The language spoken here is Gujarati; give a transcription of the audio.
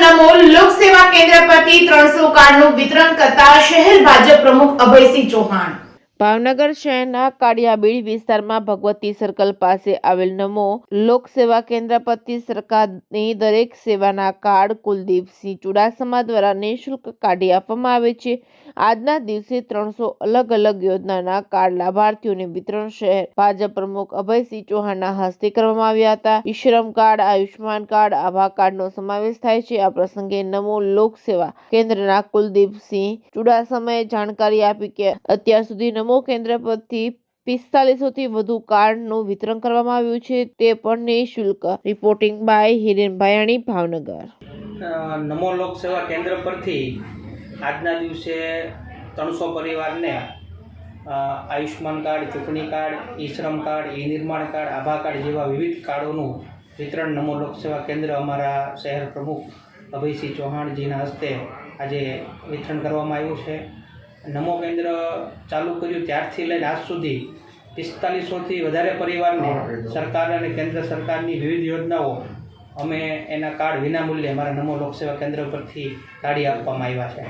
નમો લોકસેવા કેન્દ્ર પરથી 300 કાર્ડનું વિતરણ કરતા શહેર ભાજપ પ્રમુખ અભયસિંહ ચૌહાણ। ભાવનગર શહેરના કાળિયાબીડ વિસ્તારમાં ભગવતી સર્કલ પાસે આવેલ નમો લોકસેવા કેન્દ્ર પરથી સરકારની દરેક સેવાના કાર્ડ કુલદીપસિંહ ચુડાસમા દ્વારા નિઃશુલ્ક કાઢી આપવામાં આવે છે। આજના દિવસે 300 અલગ અલગ યોજનાના કાર્ડ લાભાર્થીઓને વિતરણ શહેર ભાજપ પ્રમુખ અભયસિંહ ચૌહાણના હસ્તે કરવામાં આવ્યા હતા। ઈશ્રમ કાર્ડ, આયુષ્માન કાર્ડ, આભા કાર્ડનો સમાવેશ થાય છે। આ પ્રસંગે નમો લોકસેવા કેન્દ્રના કુલદીપસિંહ ચુડાસમાએ જાણકારી આપી કે અત્યાર સુધી નમો કેન્દ્ર પરથી 4500 થી વધુ કાર્ડનું વિતરણ કરવામાં આવ્યું છે, તે પણ નિઃશુલ્ક। Reporting by Hiren Bhayani, Bhavnagar. નમો લોક સેવા કેન્દ્ર પરથી આજના દિવસે 300 પરિવારને આયુષ્માન કાર્ડ, ચૂંટણી કાર્ડ, ઈ શ્રમ કાર્ડ, ઈ નિર્માણ કાર્ડ, આભા કાર્ડ જેવા વિવિધ કાર્ડોનું વિતરણ નમો લોક સેવા કેન્દ્ર અમારા શહેર પ્રમુખ અભયસિંહ ચૌહાણજીના હસ્તે આજે વિતરણ કરવામાં આવ્યું છે। નમો કેન્દ્ર ચાલુ કર્યું ત્યારથી લઈને આજ સુધી 4500થી વધારે પરિવારને સરકાર અને કેન્દ્ર સરકારની વિવિધ યોજનાઓ અમે એના કાર્ડ વિનામૂલ્યે અમારા નમો લોકસેવા કેન્દ્ર પરથી કાઢી આપવામાં આવ્યા છે।